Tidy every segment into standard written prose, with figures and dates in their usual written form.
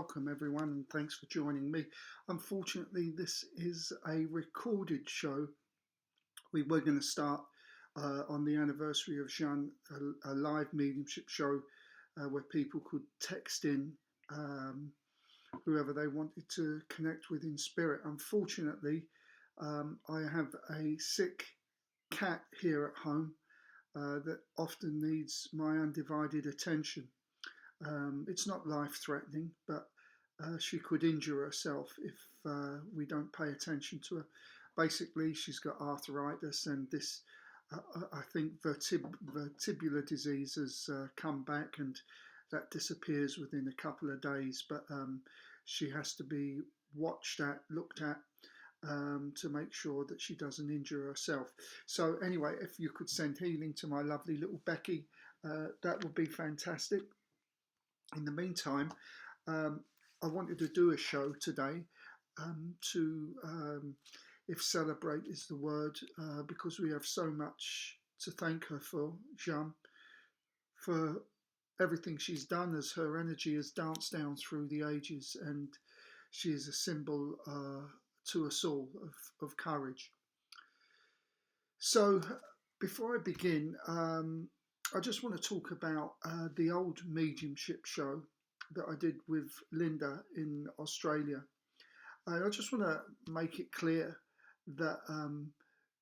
welcome everyone and thanks for joining me. Unfortunately, this is a recorded show. We were going to start on the anniversary of Jeanne, a live mediumship show where people could text in whoever they wanted to connect with in spirit. Unfortunately, I have a sick cat here at home that often needs my undivided attention. It's not life-threatening, but she could injure herself if we don't pay attention to her. Basically, she's got arthritis, and this, I think, vertebral disease has come back, and that disappears within a couple of days. But she has to be looked at, to make sure that she doesn't injure herself. So anyway, if you could send healing to my lovely little Becky, that would be fantastic. In the meantime, I wanted to do a show today if celebrate is the word, because we have so much to thank her for, Jeanne, for everything she's done as her energy has danced down through the ages, and she is a symbol to us all of courage. So before I begin, I just want to talk about the old mediumship show that I did with Linda in Australia. I just want to make it clear that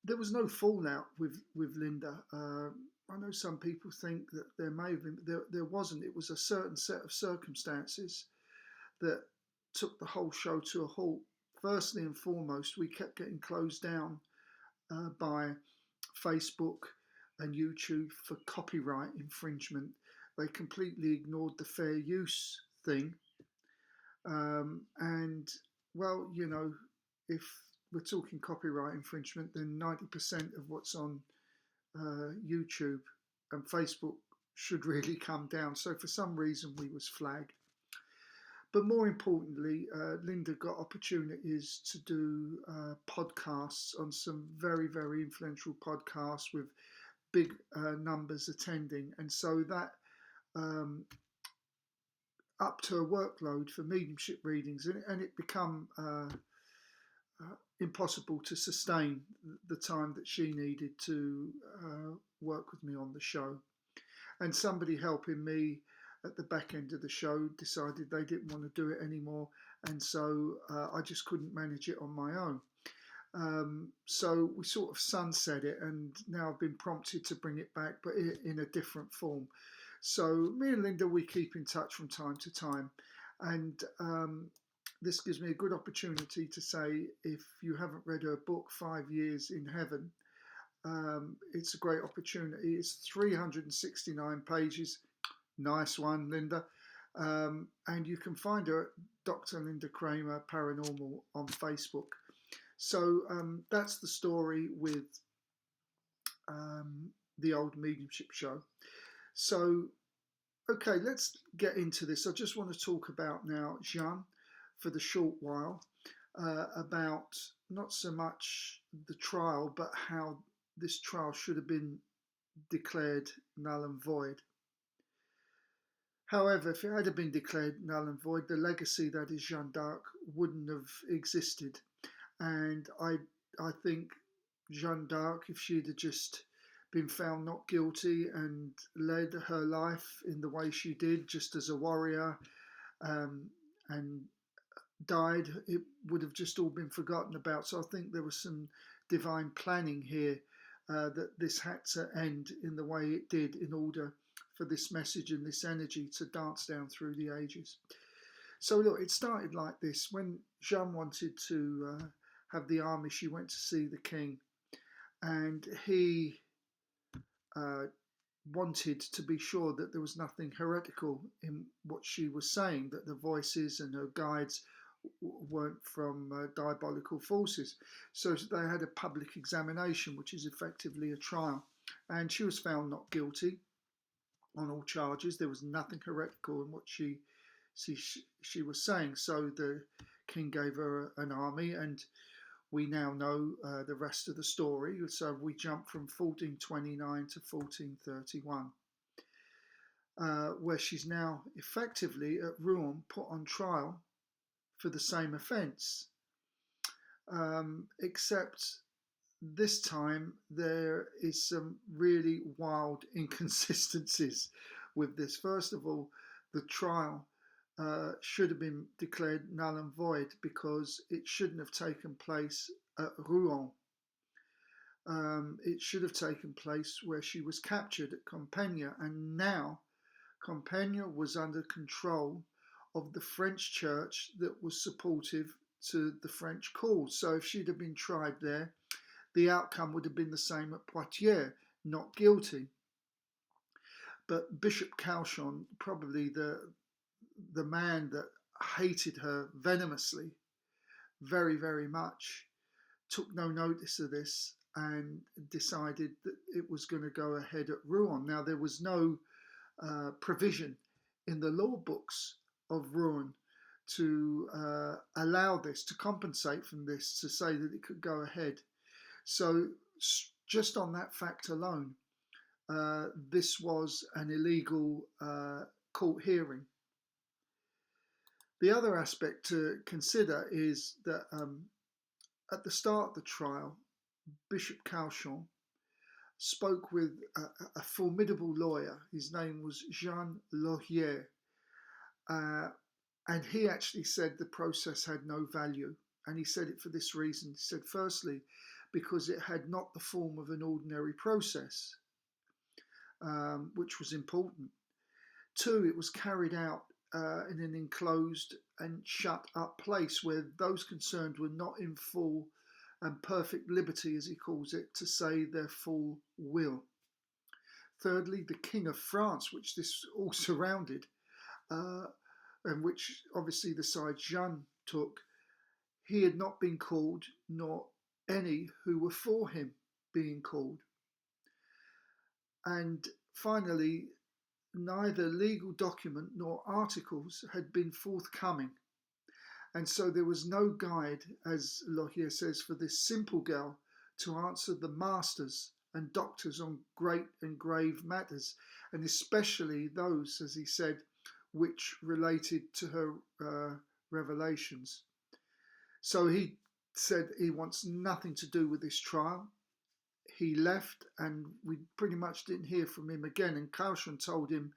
there was no fallout with Linda. I know some people think that there may have been, there wasn't. It was a certain set of circumstances that took the whole show to a halt. Firstly and foremost, we kept getting closed down by Facebook and YouTube for copyright infringement. They completely ignored the fair use thing. And well, you know, if we're talking copyright infringement, then 90% of what's on YouTube and Facebook should really come down. So for some reason we was flagged. But more importantly, Linda got opportunities to do podcasts on some very, very influential podcasts with big numbers attending, and so that upped her workload for mediumship readings, and it become impossible to sustain the time that she needed to work with me on the show. And somebody helping me at the back end of the show decided they didn't want to do it anymore, and so I just couldn't manage it on my own. So we sort of sunset it, and now I've been prompted to bring it back, but in a different form. So me and Linda, we keep in touch from time to time, and this gives me a good opportunity to say, if you haven't read her book, 5 Years in Heaven, it's a great opportunity. It's 369 pages. Nice one, Linda. And you can find her at Dr. Linda Kramer Paranormal on Facebook. So that's the story with the old mediumship show. So, okay, let's get into this. I just want to talk about now Jeanne for the short while, about not so much the trial, but how this trial should have been declared null and void. However, if it had been declared null and void, the legacy that is Jeanne d'Arc wouldn't have existed. And I think Jeanne d'Arc, if she'd have just been found not guilty and led her life in the way she did, just as a warrior, and died, it would have just all been forgotten about. So I think there was some divine planning here, that this had to end in the way it did in order for this message and this energy to dance down through the ages. So look, it started like this. When Jeanne wanted to have the army, she went to see the king, and he wanted to be sure that there was nothing heretical in what she was saying, that the voices and her guides weren't from diabolical forces. So they had a public examination, which is effectively a trial, and she was found not guilty on all charges. There was nothing heretical in what she was saying. So the king gave her an army, and we now know the rest of the story. So we jump from 1429 to 1431. where she's now effectively at Rouen put on trial for the same offence. Except this time there is some really wild inconsistencies with this. First of all, the trial should have been declared null and void because it shouldn't have taken place at Rouen. It should have taken place where she was captured at Compiègne, and now Compiègne was under control of the French church that was supportive to the French cause. So if she'd have been tried there, the outcome would have been the same at Poitiers, not guilty. But Bishop Cauchon, probably the man that hated her venomously, very, very much, took no notice of this and decided that it was going to go ahead at Rouen. Now, there was no provision in the law books of Rouen to allow this, to compensate from this, to say that it could go ahead. So just on that fact alone, this was an illegal court hearing. The other aspect to consider is that at the start of the trial, Bishop Cauchon spoke with a formidable lawyer. His name was Jeanne Lohier, and he actually said the process had no value. And he said it for this reason. He said, firstly, because it had not the form of an ordinary process, which was important. Two, it was carried out in an enclosed and shut up place where those concerned were not in full and perfect liberty, as he calls it, to say their full will. Thirdly, the King of France, which this all surrounded, and which obviously the side Jeanne took, he had not been called, nor any who were for him being called. And finally, neither legal document nor articles had been forthcoming. And so there was no guide, as Lohier says, for this simple girl to answer the masters and doctors on great and grave matters, and especially those, as he said, which related to her revelations. So he said he wants nothing to do with this trial. He left, and we pretty much didn't hear from him again. And Cauchon told him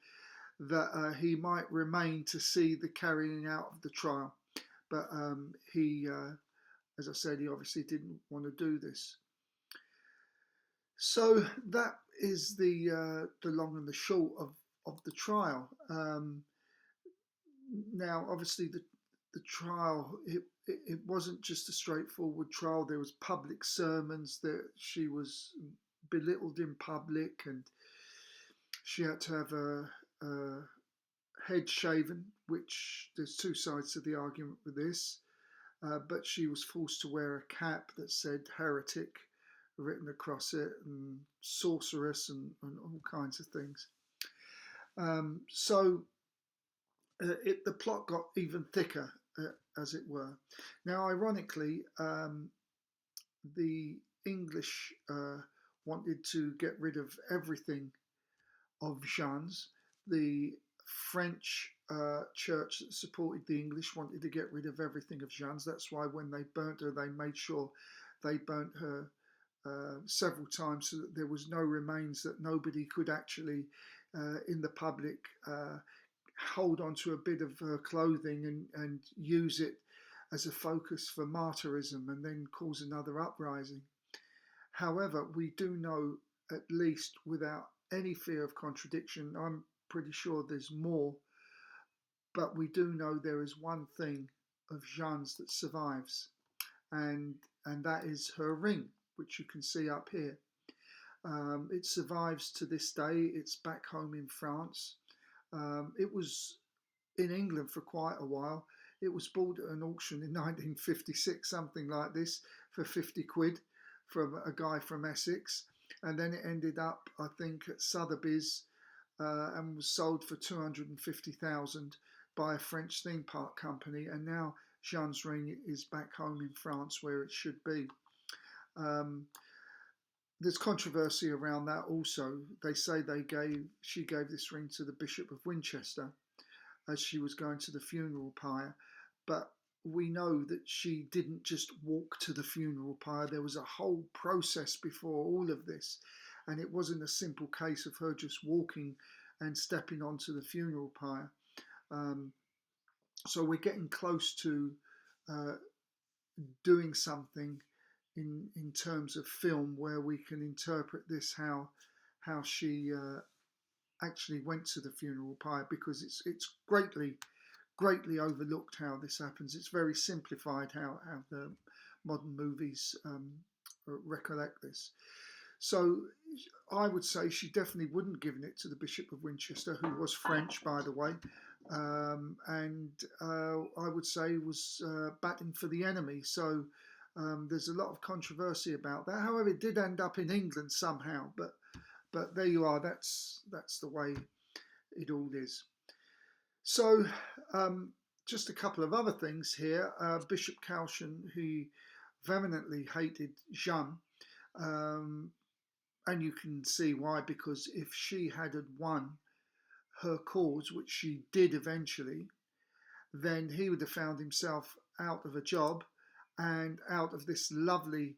that he might remain to see the carrying out of the trial. But he, as I said, he obviously didn't want to do this. So that is the long and the short of the trial. Now, obviously, the trial, it wasn't just a straightforward trial. There was public sermons, that she was belittled in public, and she had to have a head shaven, which there's two sides to the argument with this. But she was forced to wear a cap that said heretic written across it, and sorceress, and all kinds of things. So the plot got even thicker, as it were. Now, ironically, the English wanted to get rid of everything of Jeanne's. The French church that supported the English wanted to get rid of everything of Jeanne's. That's why when they burnt her, they made sure they burnt her several times so that there was no remains, that nobody could actually, in the public, hold on to a bit of her clothing and use it as a focus for martyrism and then cause another uprising. However, we do know, at least without any fear of contradiction, I'm pretty sure there's more, but we do know there is one thing of Jeanne's that survives, and that is her ring, which you can see up here. It survives to this day. It's back home in France. It was in England for quite a while. It was bought at an auction in 1956, something like this, for 50 quid from a guy from Essex. And then it ended up, I think, at Sotheby's and was sold for 250,000 by a French theme park company. And now Jeanne's ring is back home in France, where it should be. there's controversy around that also. They say she gave this ring to the Bishop of Winchester as she was going to the funeral pyre, but we know that she didn't just walk to the funeral pyre. There was a whole process before all of this, and it wasn't a simple case of her just walking and stepping onto the funeral pyre. So we're getting close to uh, doing something in terms of film where we can interpret this how she actually went to the funeral pyre, because it's greatly overlooked how this happens. It's very simplified how the modern movies recollect this. So I would say she definitely wouldn't have given it to the Bishop of Winchester, who was French, by the way, and I would say was batting for the enemy. So there's a lot of controversy about that. However, it did end up in England somehow, but there you are. That's the way it all is. So just a couple of other things here. Bishop Caution, who vehemently hated Jeanne, and you can see why, because if she had won her cause, which she did eventually, then he would have found himself out of a job and out of this lovely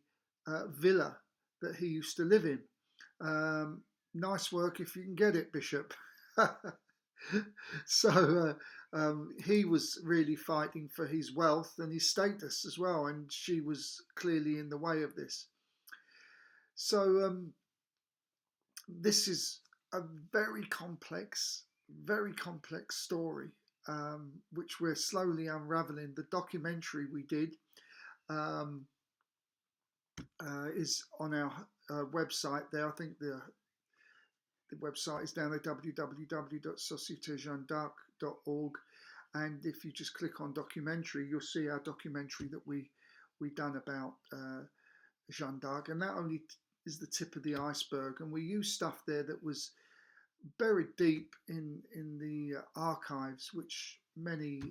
villa that he used to live in. Nice work if you can get it, Bishop. So he was really fighting for his wealth and his status as well, and she was clearly in the way of this. So this is a very complex story, which we're slowly unraveling. The documentary we did is on our website there. I think the website is down there, www.societejeannedarc.org, and if you just click on documentary, you'll see our documentary that we done about Jeanne d'Arc, and that only is the tip of the iceberg, and we used stuff there that was buried deep in the archives, which many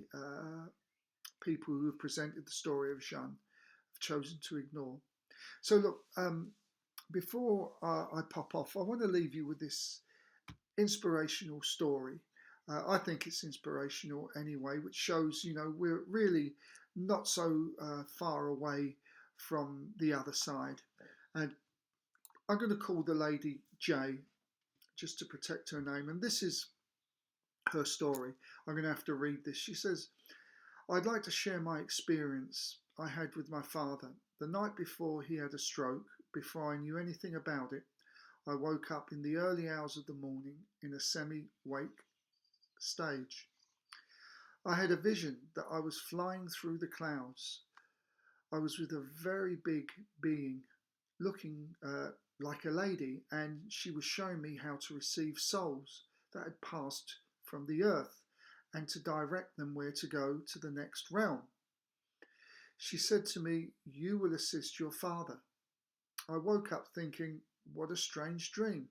people who have presented the story of Jeanne have chosen to ignore. So look, before I pop off, I want to leave you with this inspirational story. I think it's inspirational anyway, which shows, we're really not so far away from the other side. And I'm going to call the lady Jay, just to protect her name. And this is her story. I'm going to have to read this. She says, "I'd like to share my experience I had with my father. The night before he had a stroke, before I knew anything about it, I woke up in the early hours of the morning in a semi-wake stage. I had a vision that I was flying through the clouds. I was with a very big being, looking like a lady, and she was showing me how to receive souls that had passed from the earth and to direct them where to go to the next realm. She said to me, 'You will assist your father.' I woke up thinking, what a strange dream.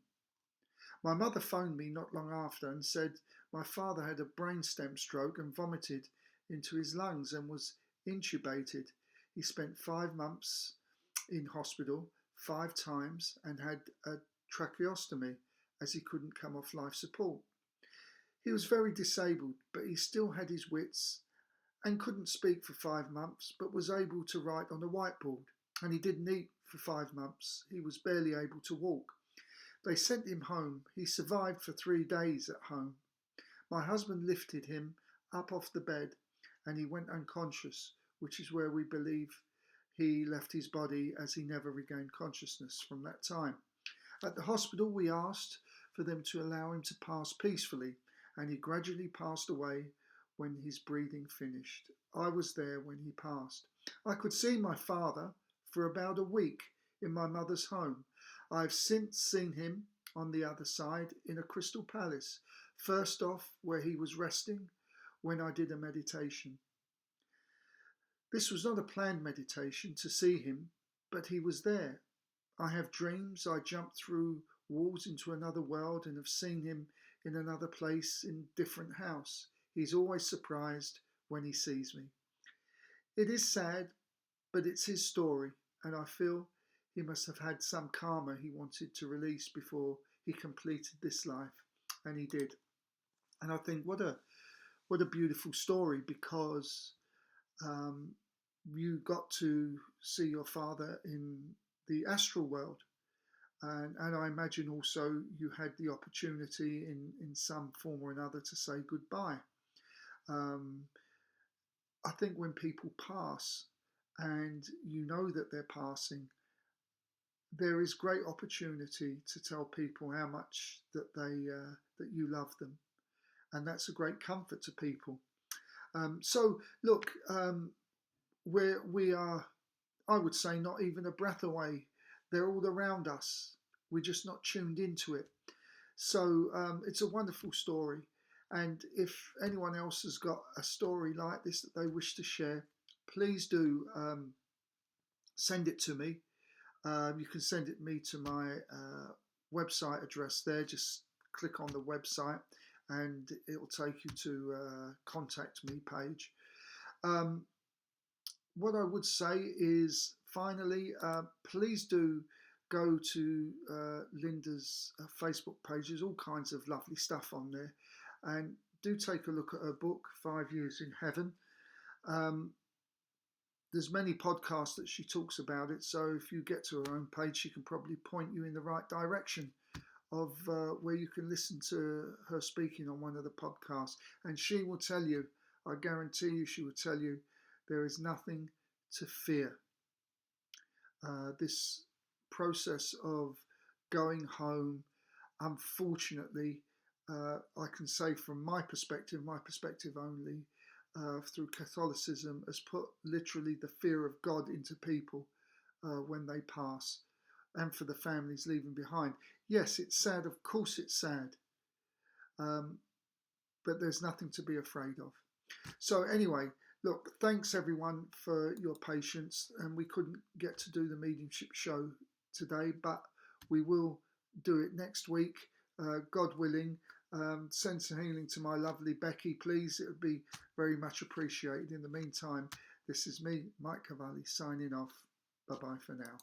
My mother phoned me not long after and said my father had a brainstem stroke and vomited into his lungs and was intubated. He spent 5 months in hospital 5 times and had a tracheostomy as he couldn't come off life support. He was very disabled, but he still had his wits and couldn't speak for 5 months, but was able to write on a whiteboard. And he didn't eat for 5 months. He was barely able to walk. They sent him home. He survived for 3 days at home. My husband lifted him up off the bed and he went unconscious, which is where we believe he left his body, as he never regained consciousness from that time. At the hospital, we asked for them to allow him to pass peacefully, and he gradually passed away when his breathing finished. I was there when he passed. I could see my father for about a week in my mother's home. I have since seen him on the other side in a crystal palace, first off where he was resting when I did a meditation. This was not a planned meditation to see him, but he was there. I have dreams. I jumped through walls into another world and have seen him in another place in a different house. He's always surprised when he sees me. It is sad, but it's his story, and I feel he must have had some karma he wanted to release before he completed this life, and he did. And I think what a beautiful story, because you got to see your father in the astral world, and I imagine also you had the opportunity in some form or another to say goodbye. Um, I think when people pass and you know that they're passing, there is great opportunity to tell people how much that you love them, and that's a great comfort to people. So look, we are, I would say, not even a breath away. They're all around us. We're just not tuned into it. So it's a wonderful story. And if anyone else has got a story like this that they wish to share, please do send it to me. You can send it me to my website address there. Just click on the website and it will take you to contact me page. What I would say is, finally, please do go to Linda's Facebook page. There's all kinds of lovely stuff on there. And do take a look at her book, 5 Years in Heaven. There's many podcasts that she talks about it, so if you get to her own page, she can probably point you in the right direction of where you can listen to her speaking on one of the podcasts. And she will tell you, I guarantee you, she will tell you, there is nothing to fear. This process of going home, unfortunately, I can say from my perspective only, through Catholicism, has put literally the fear of God into people when they pass, and for the families leaving behind. Yes, it's sad, of course it's sad, but there's nothing to be afraid of. So anyway, look, thanks everyone for your patience, and we couldn't get to do the mediumship show today, but we will do it next week, God willing. Send some healing to my lovely Becky, please. It would be very much appreciated. In the meantime, this is me, Mike Cavalli, signing off. Bye-bye for now.